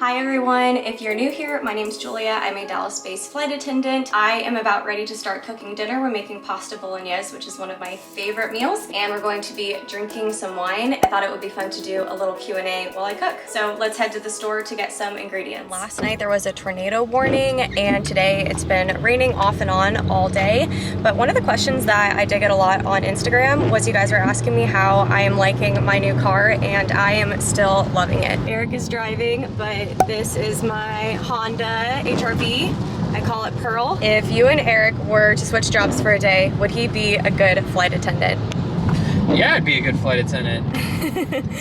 Hi everyone, if you're new here, my name is Julia. I'm a Dallas-based flight attendant. I am about ready to start cooking dinner. We're making pasta bolognese, which is one of my favorite meals, and we're going to be drinking some wine. I thought it would be fun to do a little Q&A while I cook. So let's head to the store to get some ingredients. Last night there was a tornado warning, and today it's been raining off and on all day. But one of the questions that I did get a lot on Instagram was you guys were asking me how I am liking my new car, and I am still loving it. Eric is driving, but this is my Honda HR-V. I call it Pearl. If you and Eric were to switch jobs for a day, would he be a good flight attendant? Yeah, I'd be a good flight attendant.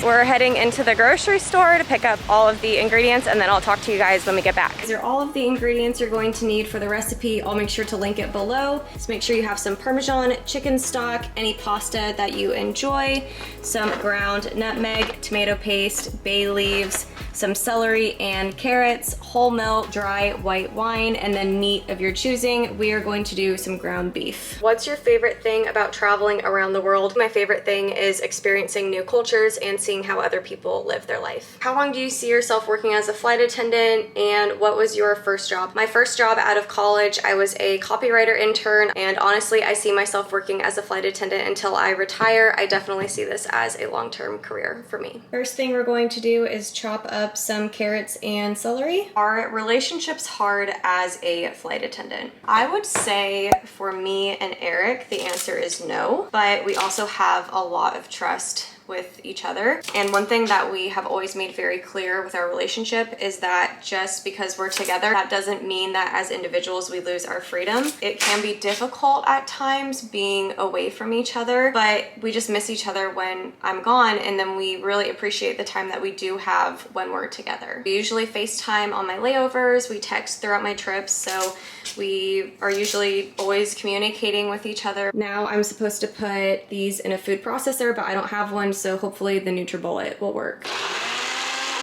We're heading into the grocery store to pick up all of the ingredients, and then I'll talk to you guys when we get back. These are all of the ingredients you're going to need for the recipe. I'll make sure to link it below. So make sure you have some Parmesan, chicken stock, any pasta that you enjoy, some ground nutmeg, tomato paste, bay leaves, some celery and carrots, whole milk, dry white wine, and then meat of your choosing. We are going to do some ground beef. What's your favorite thing about traveling around the world? My favorite thing is experiencing new cultures and seeing how other people live their life. How long do you see yourself working as a flight attendant, and what was your first job? My first job out of college, I was a copywriter intern, and honestly, I see myself working as a flight attendant until I retire. I definitely see this as a long-term career for me. First thing we're going to do is chop up some carrots and celery. Are relationships hard as a flight attendant? I would say for me and Eric, the answer is no, but we also have a lot of trust with each other. And one thing that we have always made very clear with our relationship is that just because we're together, that doesn't mean that as individuals we lose our freedom. It can be difficult at times being away from each other, but we just miss each other when I'm gone, and then we really appreciate the time that we do have when we're together. We usually FaceTime on my layovers, we text throughout my trips, so we are usually always communicating with each other. Now I'm supposed to put these in a food processor, but I don't have one, so hopefully the NutriBullet will work.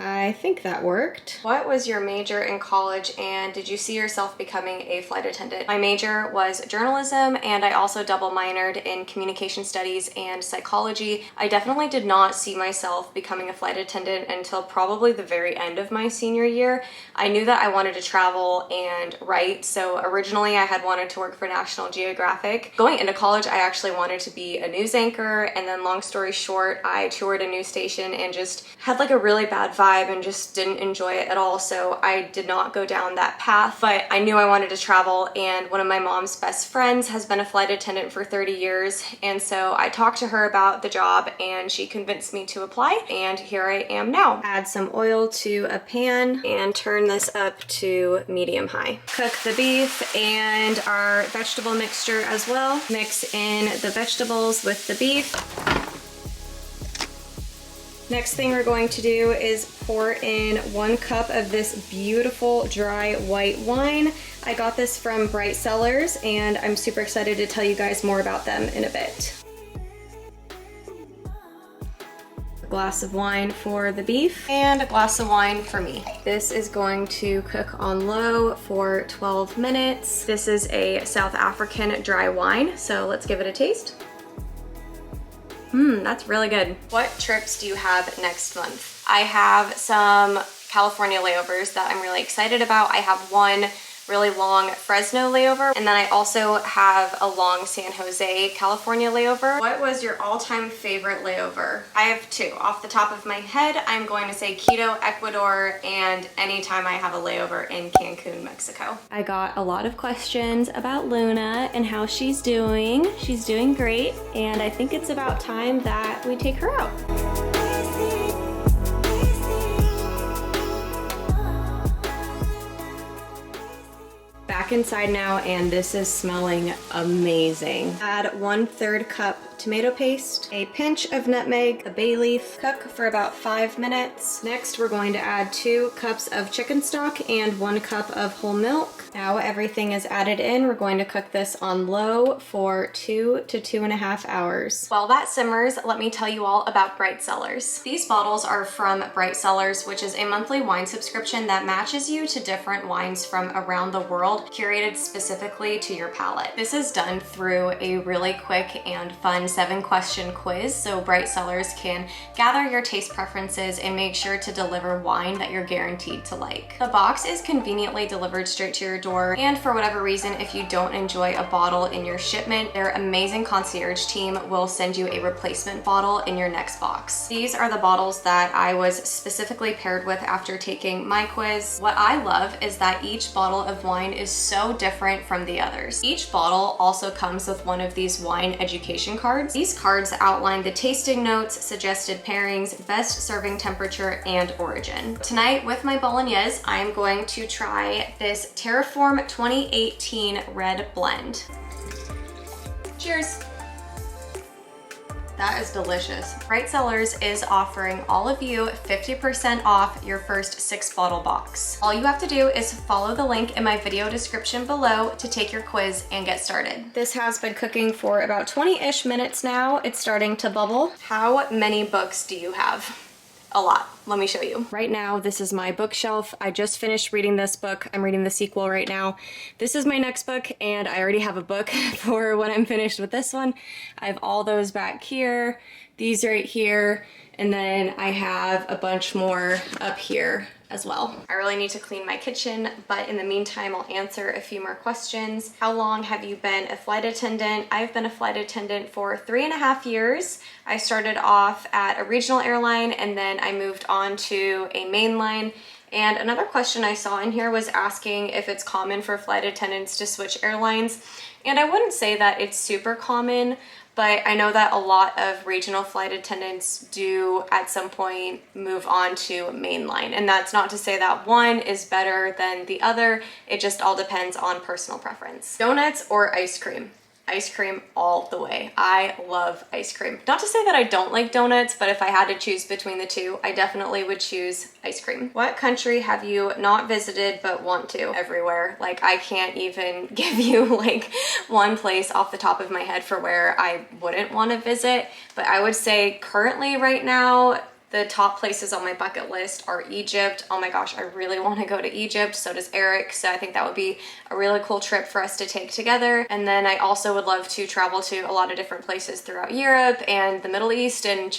I think that worked. What was your major in college, and did you see yourself becoming a flight attendant? My major was journalism, and I also double minored in communication studies and psychology. I definitely did not see myself becoming a flight attendant until probably the very end of my senior year. I knew that I wanted to travel and write, so originally I had wanted to work for National Geographic. Going into college, I actually wanted to be a news anchor, and then long story short, I toured a news station and just had like a really bad vibe and just didn't enjoy it at all, so I did not go down that path. But I knew I wanted to travel, and one of my mom's best friends has been a flight attendant for 30 years, and so I talked to her about the job and she convinced me to apply, and here I am now. Add some oil to a pan and turn this up to medium high. Cook the beef and our vegetable mixture as well. Mix in the vegetables with the beef. Next thing we're going to do is pour in 1 cup of this beautiful dry white wine. I got this from Bright Cellars, and I'm super excited to tell you guys more about them in a bit. A glass of wine for the beef and a glass of wine for me. This is going to cook on low for 12 minutes. This is a South African dry wine, so let's give it a taste. That's really good. What trips do you have next month? I have some California layovers that I'm really excited about. I have one really long Fresno layover, and then I also have a long San Jose, California layover. What was your all-time favorite layover? I have 2. Off the top of my head, I'm going to say Quito, Ecuador, and anytime I have a layover in Cancun, Mexico. I got a lot of questions about Luna and how she's doing. She's doing great, and I think it's about time that we take her out. Back inside now, and this is smelling amazing. Add 1/3 cup tomato paste, a pinch of nutmeg, a bay leaf. Cook for about 5 minutes. Next, we're going to add 2 cups of chicken stock and 1 cup of whole milk. Now everything is added in. We're going to cook this on low for 2 to 2.5 hours. While that simmers, let me tell you all about Bright Cellars. These bottles are from Bright Cellars, which is a monthly wine subscription that matches you to different wines from around the world, curated specifically to your palate. This is done through a really quick and fun fun 7-question quiz so bright sellers can gather your taste preferences and make sure to deliver wine that you're guaranteed to like. The box is conveniently delivered straight to your door, and for whatever reason, if you don't enjoy a bottle in your shipment, their amazing concierge team will send you a replacement bottle in your next box. These are the bottles that I was specifically paired with after taking my quiz. What I love is that each bottle of wine is so different from the others. Each bottle also comes with one of these wine education cards. These cards outline the tasting notes, suggested pairings, best serving temperature, and origin. Tonight with my bolognese, I am going to try this Terraform 2018 Red Blend. Cheers. That is delicious. Bright Sellers is offering all of you 50% off your first 6-bottle box. All you have to do is follow the link in my video description below to take your quiz and get started. This has been cooking for about 20-ish minutes now. It's starting to bubble. How many books do you have? A lot. Let me show you. Right now, this is my bookshelf. I just finished reading this book. I'm reading the sequel right now. This is my next book, and I already have a book for when I'm finished with this one. I have all those back here, these right here, and then I have a bunch more up here as well. I really need to clean my kitchen, but in the meantime, I'll answer a few more questions. How long have you been a flight attendant? I've been a flight attendant for 3.5 years. I started off at a regional airline, and then I moved on to a mainline. And another question I saw in here was asking if it's common for flight attendants to switch airlines. And I wouldn't say that it's super common, but I know that a lot of regional flight attendants do at some point move on to mainline. And that's not to say that one is better than the other. It just all depends on personal preference. Donuts or ice cream? Ice cream all the way. I love ice cream. Not to say that I don't like donuts, but if I had to choose between the two, I definitely would choose ice cream. What country have you not visited but want to? Everywhere. Like, I can't even give you like one place off the top of my head for where I wouldn't want to visit, but I would say currently right now, the top places on my bucket list are Egypt. Oh my gosh, I really want to go to Egypt. So does Eric. So I think that would be a really cool trip for us to take together. And then I also would love to travel to a lot of different places throughout Europe and the Middle East and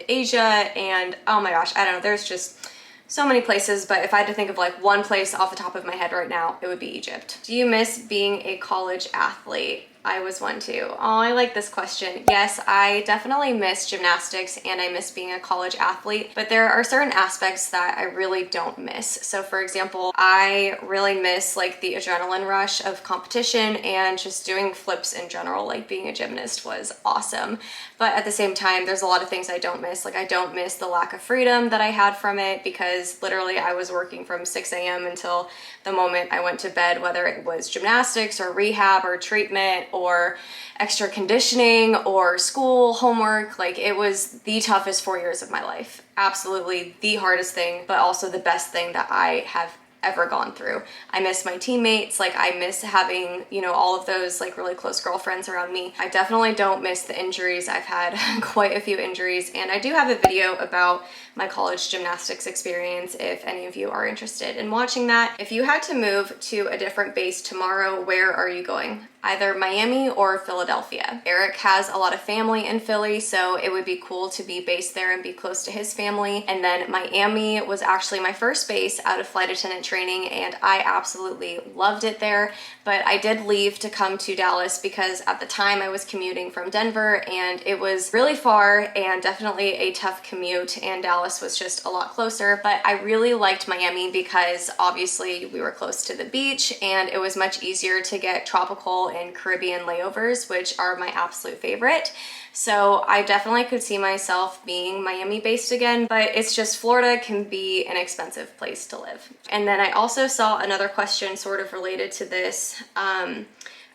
Asia. And oh my gosh, I don't know. There's just so many places, but if I had to think of like one place off the top of my head right now, it would be Egypt. Do you miss being a college athlete? I was one too. Oh, I like this question. Yes, I definitely miss gymnastics and I miss being a college athlete, but there are certain aspects that I really don't miss. So for example, I really miss like the adrenaline rush of competition and just doing flips in general. Like being a gymnast was awesome. But at the same time, there's a lot of things I don't miss. Like I don't miss the lack of freedom that I had from it because literally I was working from 6 a.m. until the moment I went to bed, whether it was gymnastics or rehab or treatment or extra conditioning or school, homework. Like it was the toughest 4 years of my life. Absolutely the hardest thing, but also the best thing that I have ever gone through. I miss my teammates. Like I miss having, you know, all of those like really close girlfriends around me. I definitely don't miss the injuries. I've had quite a few injuries, and I do have a video about my college gymnastics experience if any of you are interested in watching that. If you had to move to a different base tomorrow, where are you going? Either Miami or Philadelphia. Eric has a lot of family in Philly, so it would be cool to be based there and be close to his family. And then Miami was actually my first base out of flight attendant training, and I absolutely loved it there. But I did leave to come to Dallas because at the time I was commuting from Denver and it was really far and definitely a tough commute, and Dallas was just a lot closer. But I really liked Miami because obviously we were close to the beach and it was much easier to get tropical and Caribbean layovers, which are my absolute favorite. So I definitely could see myself being Miami based again, but it's just Florida can be an expensive place to live. And then I also saw another question sort of related to this,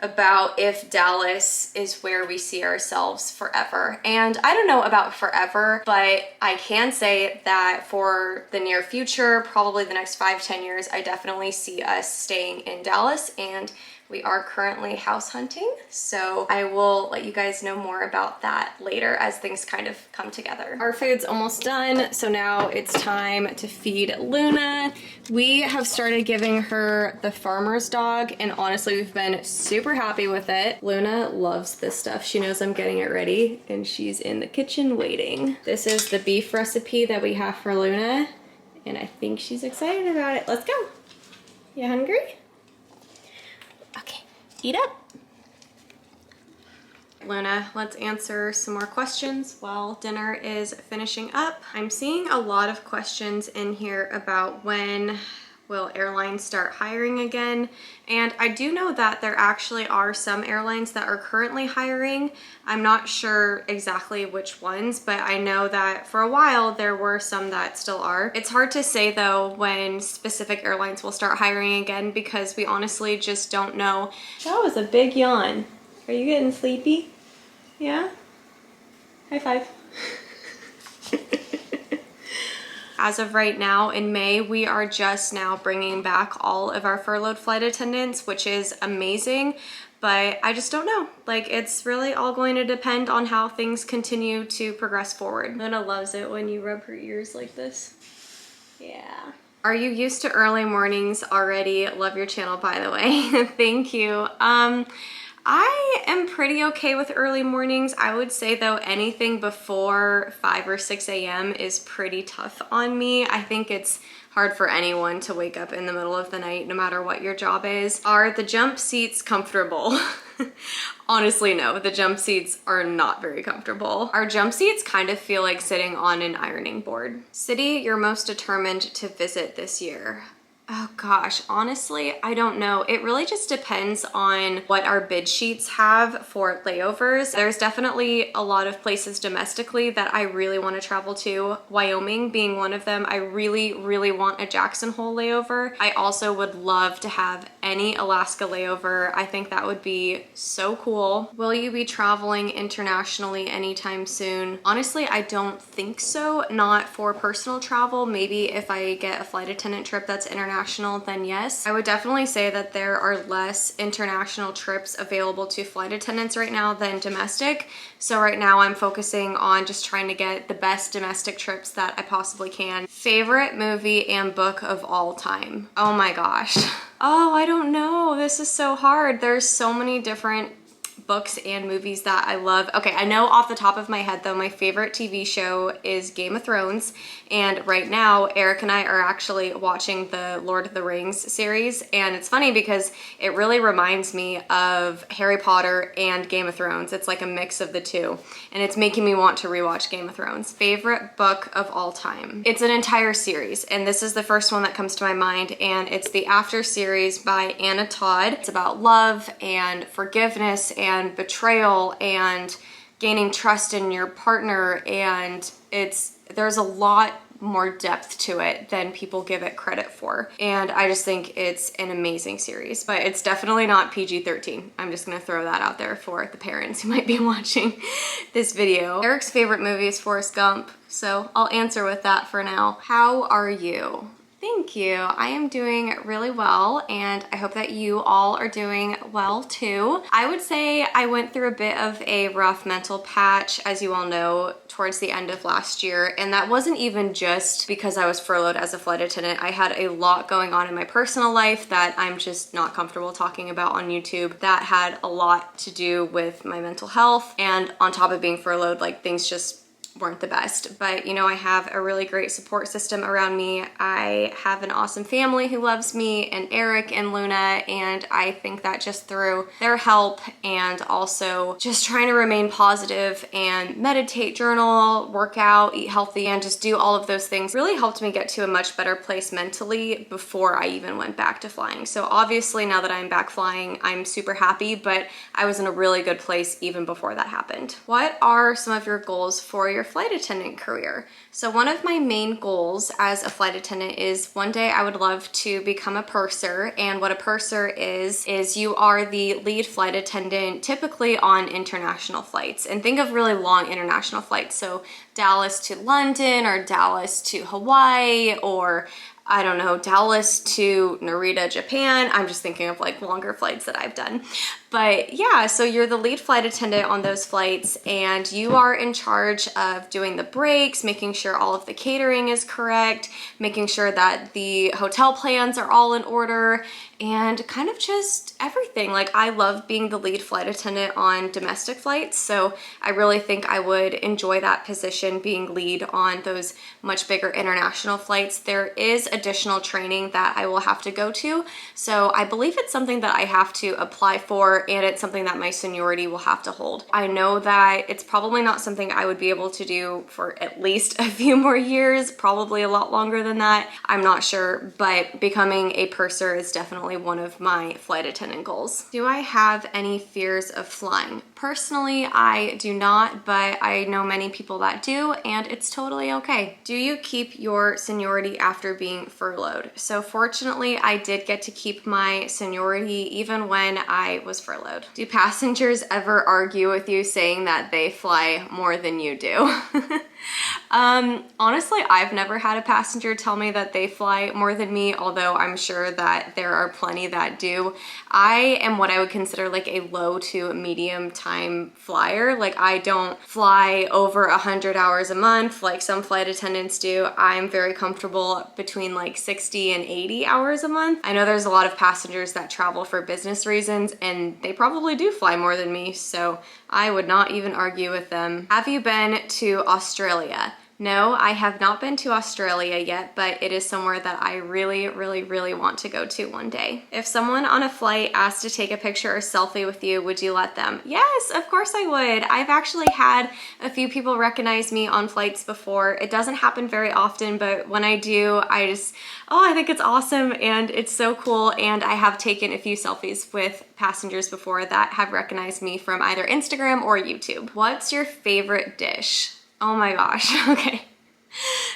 about if Dallas is where we see ourselves forever. And I don't know about forever, but I can say that for the near future, probably the next 5-10 years, I definitely see us staying in Dallas and We are currently house hunting, so I will let you guys know more about that later as things kind of come together. Our food's almost done, so now it's time to feed Luna. We have started giving her the farmer's dog, and honestly, we've been super happy with it. Luna loves this stuff. She knows I'm getting it ready, and she's in the kitchen waiting. This is the beef recipe that we have for Luna, and I think she's excited about it. Let's go. You hungry? Okay, eat up. Luna, let's answer some more questions while dinner is finishing up. I'm seeing a lot of questions in here about when will airlines start hiring again? And I do know that there actually are some airlines that are currently hiring. I'm not sure exactly which ones, but I know that for a while there were some that still are. It's hard to say though when specific airlines will start hiring again because we honestly just don't know. That was a big yawn. Are you getting sleepy? Yeah? High five. As of right now, in May, we are just now bringing back all of our furloughed flight attendants, which is amazing, but I just don't know. Like, it's really all going to depend on how things continue to progress forward. Luna loves it when you rub her ears like this. Yeah. Are you used to early mornings already? Love your channel, by the way. Thank you. I am pretty okay with early mornings. I would say though anything before 5 or 6 a.m. is pretty tough on me. I think it's hard for anyone to wake up in the middle of the night, no matter what your job is. Are the jump seats comfortable? Honestly, no, the jump seats are not very comfortable. Our jump seats kind of feel like sitting on an ironing board. City you're most determined to visit this year? Oh gosh, honestly, I don't know. It really just depends on what our bid sheets have for layovers. There's definitely a lot of places domestically that I really want to travel to, Wyoming being one of them. I really, really want a Jackson Hole layover. I also would love to have any Alaska layover. I think that would be so cool. Will you be traveling internationally anytime soon? Honestly, I don't think so. Not for personal travel. Maybe if I get a flight attendant trip that's international, then yes. I would definitely say that there are less international trips available to flight attendants right now than domestic. So right now I'm focusing on just trying to get the best domestic trips that I possibly can. Favorite movie and book of all time? Oh my gosh. Oh, I don't know. This is so hard. There's so many different books and movies that I love. Okay, I know off the top of my head though, my favorite TV show is Game of Thrones, and right now Eric and I are actually watching the Lord of the Rings series, and it's funny because it really reminds me of Harry Potter and Game of Thrones. It's like a mix of the two, and it's making me want to rewatch Game of Thrones. Favorite book of all time? It's an entire series, and this is the first one that comes to my mind, and it's the After series by Anna Todd. It's about love and forgiveness and betrayal and gaining trust in your partner, and there's a lot more depth to it than people give it credit for, and I just think it's an amazing series. But it's definitely not PG-13. I'm just gonna throw that out there for the parents who might be watching this video. Eric's favorite movie is Forrest Gump, so I'll answer with that for now. How are you? Thank you. I am doing really well, and I hope that you all are doing well too. I would say I went through a bit of a rough mental patch, as you all know, towards the end of last year, and that wasn't even just because I was furloughed as a flight attendant. I had a lot going on in my personal life that I'm just not comfortable talking about on YouTube that had a lot to do with my mental health, and on top of being furloughed, like, things just weren't the best. But you know, I have a really great support system around me. I have an awesome family who loves me, and Eric and Luna, and I think that just through their help and also just trying to remain positive and meditate, journal, work out, eat healthy, and just do all of those things really helped me get to a much better place mentally before I even went back to flying. So obviously now that I'm back flying, I'm super happy, but I was in a really good place even before that happened. What are some of your goals for your flight attendant career? So one of my main goals as a flight attendant is one day I would love to become a purser. And what a purser is you are the lead flight attendant typically on international flights. And think of really long international flights. So Dallas to London or Dallas to Hawaii or I don't know, Dallas to Narita, Japan. I'm just thinking of like longer flights that I've done. But yeah, so you're the lead flight attendant on those flights, and you are in charge of doing the breaks, making sure all of the catering is correct, making sure that the hotel plans are all in order, and kind of just everything. Like, I love being the lead flight attendant on domestic flights, so I really think I would enjoy that position, being lead on those much bigger international flights. There is additional training that I will have to go to, so I believe it's something that I have to apply for, and it's something that my seniority will have to hold. I know that it's probably not something I would be able to do for at least a few more years, probably a lot longer than that. I'm not sure, but becoming a purser is definitely one of my flight attendant goals. Do I have any fears of flying? Personally, I do not, but I know many people that do, and it's totally okay. Do you keep your seniority after being furloughed? So fortunately, I did get to keep my seniority even when I was furloughed. Do passengers ever argue with you saying that they fly more than you do? Honestly, I've never had a passenger tell me that they fly more than me, although I'm sure that there are plenty that do. I am what I would consider like a low to medium time flyer. Like, I don't fly over 100 hours a month like some flight attendants do. I'm very comfortable between like 60 and 80 hours a month. I know there's a lot of passengers that travel for business reasons, and they probably do fly more than me, so I would not even argue with them. Have you been to Australia? No, I have not been to Australia yet, but it is somewhere that I really, really, really want to go to one day. If someone on a flight asked to take a picture or selfie with you, would you let them? Yes, of course I would. I've actually had a few people recognize me on flights before. It doesn't happen very often, but when I do, I think it's awesome and it's so cool. And I have taken a few selfies with passengers before that have recognized me from either Instagram or YouTube. What's your favorite dish? Oh my gosh, okay.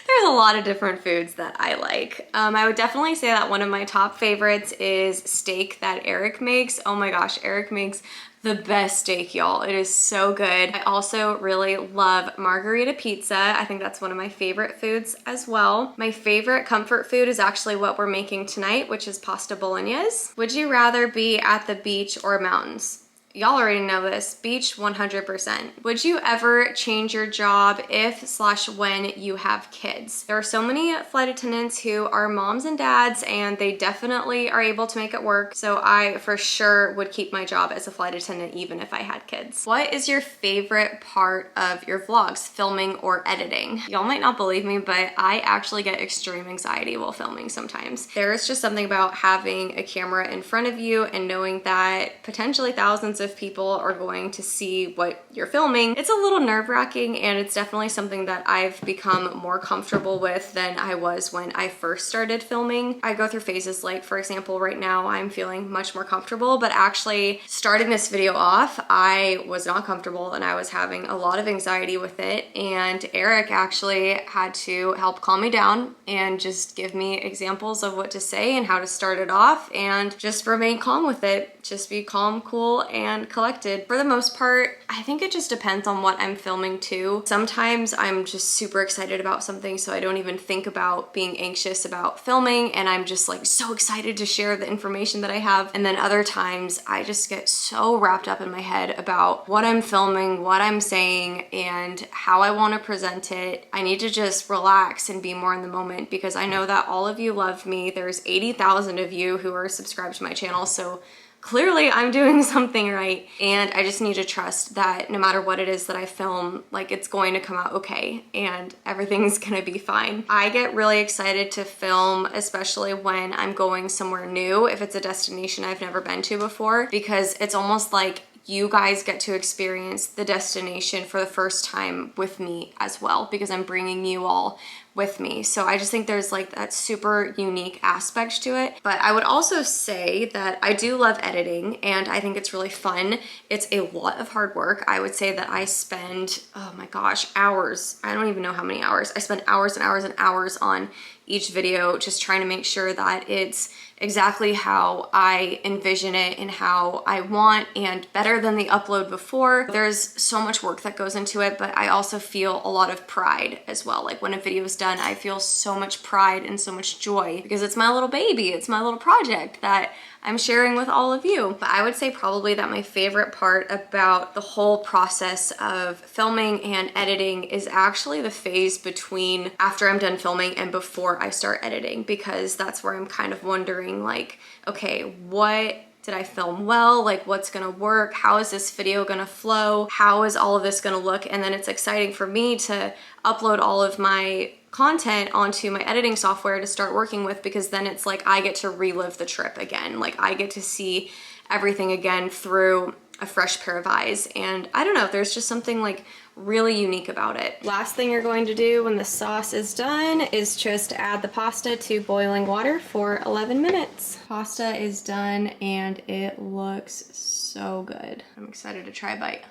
There's a lot of different foods that I like. I would definitely say that one of my top favorites is steak that Eric makes. Oh my gosh, Eric makes the best steak, y'all. It is so good. I also really love margarita pizza. I think that's one of my favorite foods as well. My favorite comfort food is actually what we're making tonight, which is pasta bolognese. Would you rather be at the beach or mountains? Y'all already know this, beach 100%. Would you ever change your job if/when you have kids? There are so many flight attendants who are moms and dads, and they definitely are able to make it work. So I for sure would keep my job as a flight attendant even if I had kids. What is your favorite part of your vlogs, filming or editing? Y'all might not believe me, but I actually get extreme anxiety while filming sometimes. There is just something about having a camera in front of you and knowing that potentially thousands of people are going to see what you're filming. It's a little nerve-wracking, and it's definitely something that I've become more comfortable with than I was when I first started filming. I go through phases, like for example, right now I'm feeling much more comfortable, but actually starting this video off, I was not comfortable and I was having a lot of anxiety with it, and Eric actually had to help calm me down and just give me examples of what to say and how to start it off and just remain calm with it. Just be calm, cool, and collected. For the most part, I think it just depends on what I'm filming too. Sometimes I'm just super excited about something, so I don't even think about being anxious about filming, and I'm just like so excited to share the information that I have. And then other times I just get so wrapped up in my head about what I'm filming, what I'm saying, and how I want to present it. I need to just relax and be more in the moment, because I know that all of you love me. There's 80,000 of you who are subscribed to my channel, so clearly I'm doing something right, and I just need to trust that no matter what it is that I film, like, it's going to come out okay and everything's gonna be fine. I get really excited to film, especially when I'm going somewhere new, if it's a destination I've never been to before, because it's almost like you guys get to experience the destination for the first time with me as well, because I'm bringing you all with me. So I just think there's like that super unique aspect to it. But I would also say that I do love editing, and I think it's really fun. It's a lot of hard work. I would say that I spend, oh my gosh, hours. I don't even know how many hours. I spend hours and hours and hours on each video, just trying to make sure that it's exactly how I envision it and how I want, and better than the upload before. There's so much work that goes into it, but I also feel a lot of pride as well. Like when a video is done, I feel so much pride and so much joy because it's my little baby, it's my little project that I'm sharing with all of you. But I would say probably that my favorite part about the whole process of filming and editing is actually the phase between after I'm done filming and before I start editing, because that's where I'm kind of wondering like, okay, what did I film well? Like what's gonna work? How is this video gonna flow? How is all of this gonna look? And then it's exciting for me to upload all of my content onto my editing software to start working with, because then it's like I get to relive the trip again. Like I get to see everything again through a fresh pair of eyes. And I don't know, there's just something like really unique about it. Last thing you're going to do when the sauce is done is just add the pasta to boiling water for 11 minutes. Pasta is done and it looks so good. I'm excited to try a bite.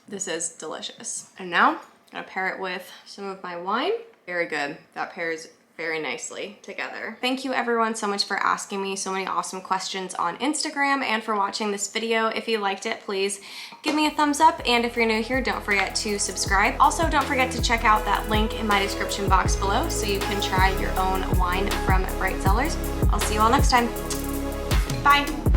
This is delicious. And now I'm gonna pair it with some of my wine. Very good. That pairs very nicely together. Thank you everyone so much for asking me so many awesome questions on Instagram and for watching this video. If you liked it, please give me a thumbs up. And if you're new here, don't forget to subscribe. Also, don't forget to check out that link in my description box below so you can try your own wine from Bright Cellars. I'll see you all next time. Bye.